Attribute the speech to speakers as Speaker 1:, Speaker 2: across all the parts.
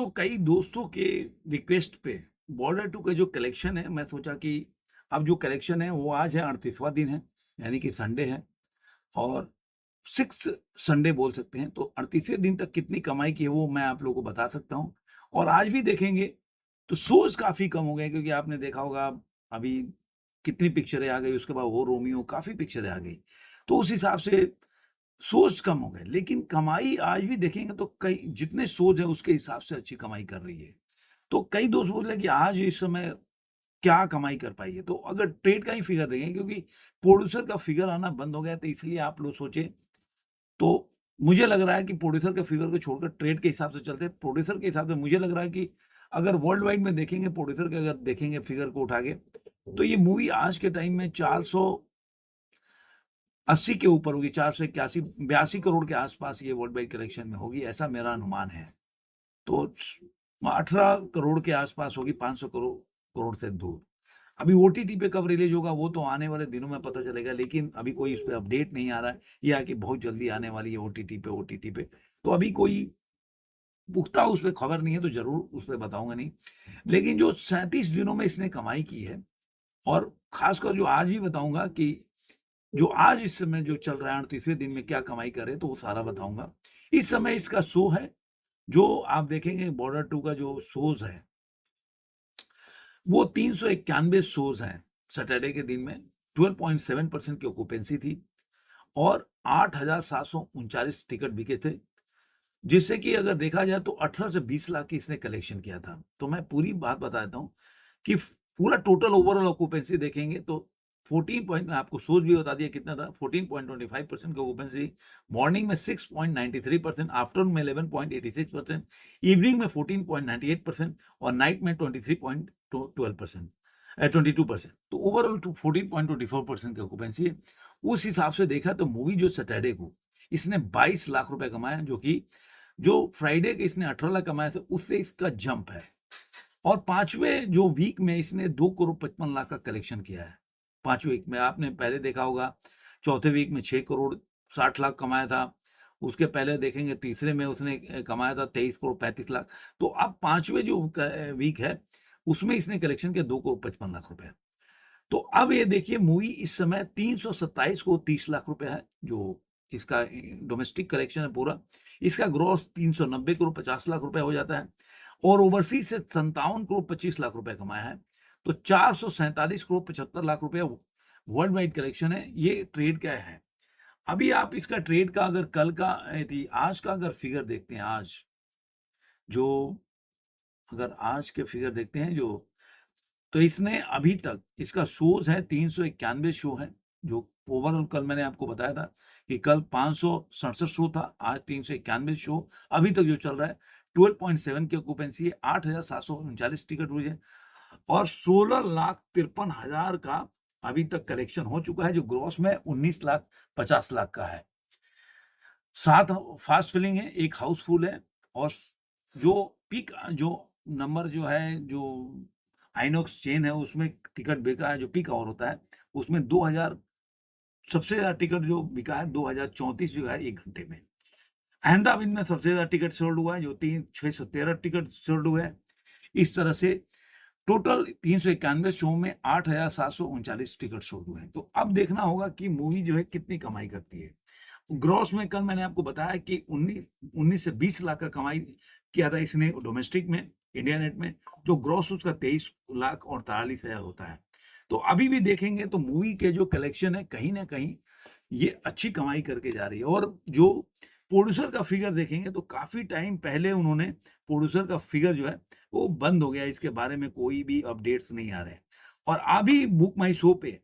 Speaker 1: कई दोस्तों के रिक्वेस्ट पे बॉर्डर टू का जो कलेक्शन है, मैं सोचा कि अब जो कलेक्शन है वो आज है 38वां दिन है, यानी कि संडे है और 6 संडे बोल सकते हैं। तो 38वें दिन तक कितनी कमाई की है वो मैं आप लोगों को बता सकता हूँ। और आज भी देखेंगे तो शोज़ काफ़ी कम हो गए, क्योंकि आपने देखा होगा अभी कितनी पिक्चरें आ गई, उसके बाद वो रोमियो काफ़ी पिक्चरें आ गई। तो उस हिसाब से शोज़ कम हो गए, लेकिन कमाई आज भी देखेंगे तो कई जितने शोज़ हैं उसके हिसाब से अच्छी कमाई कर रही है। तो कई दोस्त बोल रहे हैं कि आज इस समय क्या कमाई कर पाई है? तो अगर ट्रेड का ही फिगर देखें, क्योंकि प्रोड्यूसर का फिगर आना बंद हो गया है, तो इसलिए आप लोग सोचें। तो मुझे लग रहा है कि प्रोड्यूसर के फिगर को छोड़कर ट्रेड के हिसाब से चलते हैं। प्रोड्यूसर के हिसाब से मुझे लग रहा है कि अगर वर्ल्ड वाइड में देखेंगे, प्रोड्यूसर के अगर देखेंगे फिगर को उठा के, तो ये मूवी आज के टाइम में 480 के ऊपर होगी, 481 82 करोड़ के आस-पास ये वर्ल्ड वाइड कलेक्शन में होगी, ऐसा मेरा अनुमान है। तो 18 करोड़ के आस-पास होगी, 500 करोड़ से दूर। अभी ओटीटी पे कब रिलीज़ होगा वो तो आने वाले दिनों में पता चलेगा, लेकिन अभी कोई इस पे अपडेट नहीं आ रहा है। ये है कि बहुत जल्दी आने वाली है ओटीटी पे। तो अभी कोई पुख्ता उस पे खबर नहीं है, तो ज़रूर उस पे बताऊँगा नहीं। लेकिन जो 37 दिनों में इसने कमाई की है, और ख़ासकर जो आज भी बताऊँगा कि जो आज इस समय जो चल रहा है 38वें दिन में क्या कमाई करे, तो वो सारा बताऊँगा। इस समय इसका शो है, जो आप देखेंगे बॉर्डर 2 का जो शोज़ है, वो 391 शोज़ हैं सैटरडे के दिन में, 12.7% की ऑक्यूपेंसी थी और 8,739 टिकट बिके थे, जिससे कि अगर देखा जाए तो 18 से 20 लाख की इसने कलेक्शन किया था। तो मैं पूरी बात बता देता हूँ कि पूरा टोटल ओवरऑल ऑक्यूपेंसी देखेंगे तो 14 पॉइंट, मैं आपको सोच भी बता दिया कितना था, 14.25% की ऑक्यूपेंसी, मॉर्निंग में 6.93%, आफ्टरनून में 11.86%, इवनिंग में 14.98% और नाइट में 23.12%, 22%। तो ओवरऑल 14.24% की ऑक्यूपेंसी है। उस हिसाब से देखा तो मूवी जो सैटरडे को इसने 22 लाख रुपए कमाए, जो कि जो फ्राइडे के इसने 18 लाख कमाए थे, उससे इसका जंप है। और 5वें जो वीक में इसने 2 करोड़ 55 लाख का कलेक्शन किया है। 5वें वीक में आपने पहले देखा होगा, चौथे वीक में 6 करोड़ 60 लाख कमाया था। उसके पहले देखेंगे तीसरे में उसने कमाया था 23 करोड़ 35 लाख। तो अब 5वें जो वीक है, उसमें इसने कलेक्शन किया 2 करोड़ 55 लाख रुपए। तो अब ये देखिए मूवी इस समय 327 करोड़ 30 लाख रुपए है, जो इसका डोमेस्टिक कलेक्शन है पूरा। इसका ग्रॉस 390 करोड़ 50 लाख रुपए हो जाता है और ओवरसीज से 57 करोड़ 25 लाख रुपए कमाया है। तो 447 करोड़ 75 लाख रुपए वर्ल्ड वाइड कलेक्शन है। ये ट्रेड का है। अभी आप इसका ट्रेड का अगर कल का आज का अगर फिगर देखते हैं, आज जो अगर आज के फिगर देखते हैं जो, तो इसने अभी तक इसका शोज़ है 391 शो है, जो ओवरऑल कल मैंने आपको बताया था कि कल 567 शो था, आज 391 शो अभी तक जो चल रहा है, 12.7 की ऑक्यूपेंसी है, 8,739 टिकट हुई है और 16,53,000 का अभी तक कलेक्शन हो चुका है, जो ग्रॉस में 19,50,00,000 का है। 7 फास्ट फिलिंग है, 1 हाउसफुल है और जो पीक जो नंबर जो है, जो आइनॉक्स चेन है, उसमें टिकट बिका है, जो पीक आवर होता है, उसमें 2000 सबसे ज़्यादा टिकट जो बिका है, 2034 जो है 1 घंटे में। अहमदाबाद में सबसे ज़्यादा टिकट सोल्ड हुआ है, जो 613 टिकट सोल्ड हुए हैं। इस तरह से टोटल 391 शो में 8,739 टिकट सोल्ड हुए हैं। तो अब देखना होगा कि मूवी जो है कितनी कमाई करती है। ग्रॉस में कल मैंने आपको बताया कि 19 से 20 लाख का कमाई किया था इसने डोमेस्टिक में, इंडिया नेट में, जो ग्रॉस उसका 23 लाख और 43,000 होता है। तो अभी भी देखेंगे तो मूवी के जो कलेक्शन है, कहीं न कहीं ये अच्छी कमाई करके जा रही है। और जो प्रोड्यूसर का फिगर देखेंगे तो काफ़ी टाइम पहले उन्होंने प्रोड्यूसर का फिगर जो है वो बंद हो गया, इसके बारे में कोई भी अपडेट्स नहीं आ रहे हैं। और अभी बुक माई शो पे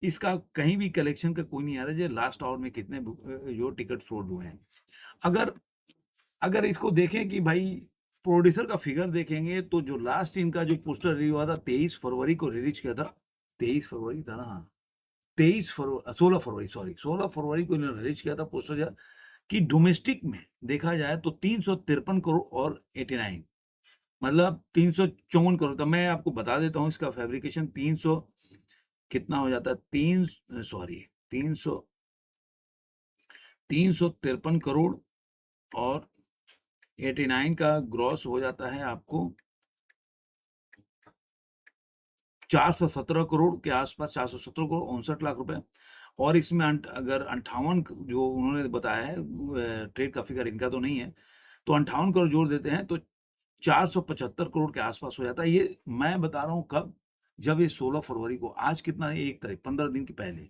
Speaker 1: इसका कहीं भी कलेक्शन का कोई नहीं आ रहा है, जो लास्ट आवर में कितने जो टिकट सोल्ड हुए हैं। अगर अगर इसको देखें कि भाई प्रोड्यूसर का फिगर देखेंगे तो जो लास्ट इनका जो पोस्टर रिलीज हुआ था 23 फरवरी को रिलीज किया था। 23 फरवरी था ना? हाँ, 16 फरवरी, सॉरी 16 फरवरी को इन्होंने रिलीज किया था पोस्टर जो कि डोमेस्टिक में देखा जाए तो 353 करोड़ और 89, मतलब 354 करोड़। तो मैं आपको बता देता हूँ इसका फैब्रिकेशन 300 कितना हो जाता है, 353 करोड़ और 89 का ग्रॉस हो जाता है आपको 417 करोड़ के आसपास, 417 करोड़ 59 लाख रुपए। और इसमें अगर 58 जो उन्होंने बताया है ट्रेड का फिगर इनका तो नहीं है, तो 58 करोड़ जोड़ देते हैं तो 475 करोड़ के आसपास हो जाता है। ये मैं बता रहा हूँ कब? जब ये 16 फरवरी को, आज कितना है, 1 तारीख, 15 दिन के पहले।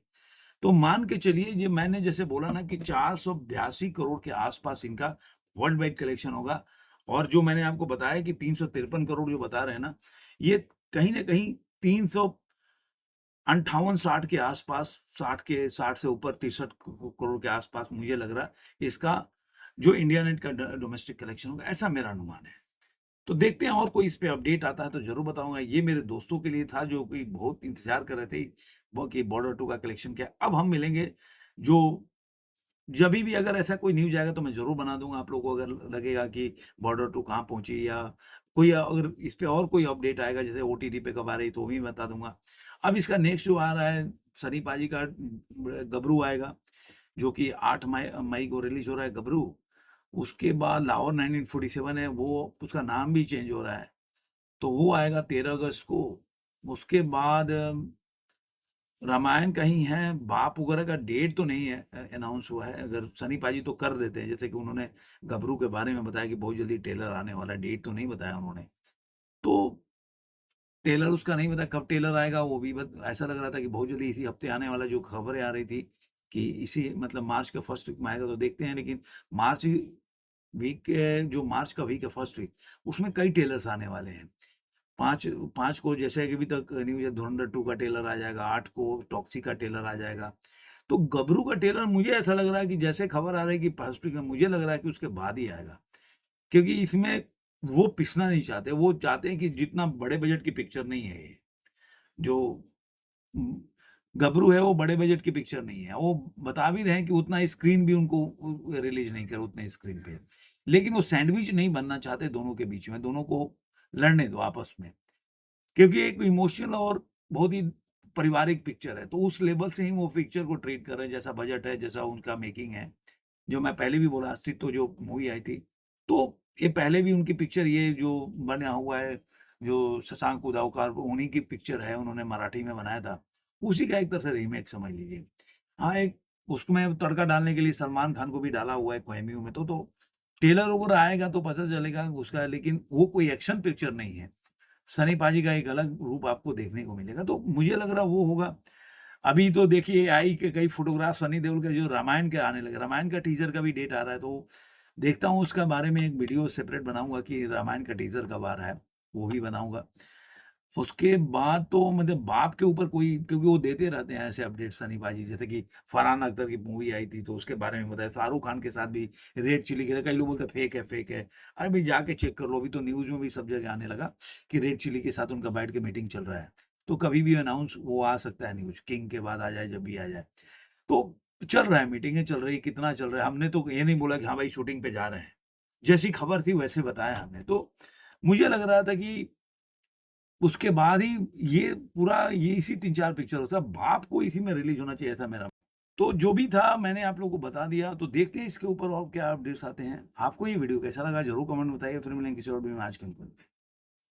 Speaker 1: तो मान के चलिए, ये मैंने जैसे बोला ना कि 482 करोड़ के आसपास इनका वर्ल्ड वाइड कलेक्शन होगा। और जो मैंने आपको बताया कि 353 करोड़ जो बता रहे हैं ना, ये कहीं न कहीं 358-60 के आसपास, 60 के 60 से ऊपर 63 करोड़ के आसपास मुझे लग रहा है इसका जो इंडिया नेट का डोमेस्टिक कलेक्शन होगा, ऐसा मेरा अनुमान है। तो देखते हैं, और कोई इस पे अपडेट आता है तो ज़रूर बताऊँगा। ये मेरे दोस्तों के लिए था जो कि बहुत इंतज़ार कर रहे थे वो कि बॉर्डर 2 का कलेक्शन क्या है। अब हम मिलेंगे, जो जभी भी अगर ऐसा कोई न्यूज़ आएगा तो मैं ज़रूर बना दूँगा। आप लोगों को अगर लगेगा कि बॉर्डर 2 कहाँ पहुँची, या कोई अगर इस पे और कोई अपडेट आएगा जैसे ओटीटी पे कब आ रही, तो भी बता दूँगा। अब इसका नेक्स्ट जो आ रहा है, सनी पाजी का गबरू आएगा, जो कि 8 मई मई को रिलीज़ हो रहा है गबरू। उसके बाद लाहौर 1947 है, वो उसका नाम भी चेंज हो रहा है, तो वो आएगा 13 अगस्त को। उसके बाद रामायण का ही है, बाप वगैरह का डेट तो नहीं है अनाउंस हुआ है। अगर सनी पाजी तो कर देते हैं, जैसे कि उन्होंने गबरू के बारे में बताया कि बहुत जल्दी ट्रेलर आने वाला है, डेट तो नहीं बताया उन्होंने। तो ट्रेलर उसका नहीं बताया, कब ट्रेलर आएगा वो भी ऐसा लग रहा था कि बहुत जल्दी इसी हफ्ते आने वाला, जो खबरें आ रही थी कि इसी मतलब मार्च के फर्स्ट वीक में आएगा, तो देखते हैं। लेकिन मार्च वीक के जो मार्च का वीक है, फर्स्ट वीक, उसमें कई ट्रेलर्स आने वाले हैं। 5 5 को जैसे कि अभी तक न्यूज़ है, धुरंधर 2 का ट्रेलर आ जाएगा, 8 को टॉक्सी का ट्रेलर आ जाएगा। तो गबरू का ट्रेलर मुझे ऐसा लग रहा है कि जैसे खबर आ रही है कि फर्स्ट वीक में, मुझे लग रहा है कि उसके बाद ही आएगा। क्योंकि इसमें वो पिसना नहीं चाहते, वो चाहते हैं कि जितना बड़े बजट की पिक्चर नहीं है ये। जो उम, गबरू है वो बड़े बजट की पिक्चर नहीं है। वो बता भी रहे हैं कि उतना स्क्रीन भी उनको रिलीज़ नहीं करा उतने स्क्रीन पे। लेकिन वो सैंडविच नहीं बनना चाहते दोनों के बीच में, दोनों को लड़ने दो आपस में। क्योंकि एक इमोशनल और बहुत ही पारिवारिक पिक्चर है, तो उस लेवल से ही वो पिक्चर को ट्रीट कर रहे हैं, जैसा बजट है, जैसा उनका मेकिंग है। जो मैं पहले भी बोला, अस्तित्व जो मूवी आई थी, तो ये पहले भी उनकी पिक्चर, ये जो बना हुआ है, जो शशांक उधावकार, उन्हीं की पिक्चर है, उन्होंने मराठी में बनाया था। उसी का एक तरह से रीमेक समझ लीजिए। हाँ, एक उसमें तड़का डालने के लिए सलमान खान को भी डाला हुआ है कैमियो में, तो ट्रेलर वगैरह आएगा तो पता चलेगा उसका, लेकिन वो कोई एक्शन पिक्चर नहीं है। सनी पाजी का एक अलग रूप आपको देखने को मिलेगा, तो मुझे लग रहा है वो होगा। अभी तो देखिए एआई के कई फ़ोटोग्राफ सनी देओल के जो रामायण के आने लगे, रामायण का टीज़र का भी डेट आ रहा है, तो देखता हूँ उसका बारे में एक वीडियो सेपरेट बनाऊँगा कि रामायण का टीज़र कब आ रहा है, वो भी बनाऊँगा। उसके बाद तो मतलब बाप के ऊपर कोई, क्योंकि वो देते रहते हैं ऐसे अपडेट सनी पाजी, जैसे कि फरहान अख्तर की मूवी आई थी तो उसके बारे में बताया, शाहरुख खान के साथ भी रेड चिली के, कई लोग बोलते हैं फेक है, फेक है। अरे भाई जाके चेक कर लो, अभी तो न्यूज़ में भी सब जगह आने लगा कि रेड चिली के साथ उनका बैठ के मीटिंग चल रहा है। तो कभी भी अनाउंस वो आ सकता है न्यूज़, किंग के बाद आ जाए, जब भी आ जाए। तो चल रहा है, मीटिंगें चल रही है, कितना चल रहा है, हमने तो ये नहीं बोला कि हाँ भाई शूटिंग पे जा रहे हैं। जैसी खबर थी वैसे बताया हमने। तो मुझे लग रहा था कि उसके बाद ही ये पूरा, ये इसी 3-4 पिक्चर होता, बाप को इसी में रिलीज़ होना चाहिए था मेरा। तो जो भी था मैंने आप लोगों को बता दिया, तो देखते हैं इसके ऊपर और क्या अपडेट्स आते हैं। आपको ये वीडियो कैसा लगा ज़रूर कमेंट में बताइए, फिर मिलेंगे किसी और वीडियो में। आज के लिए।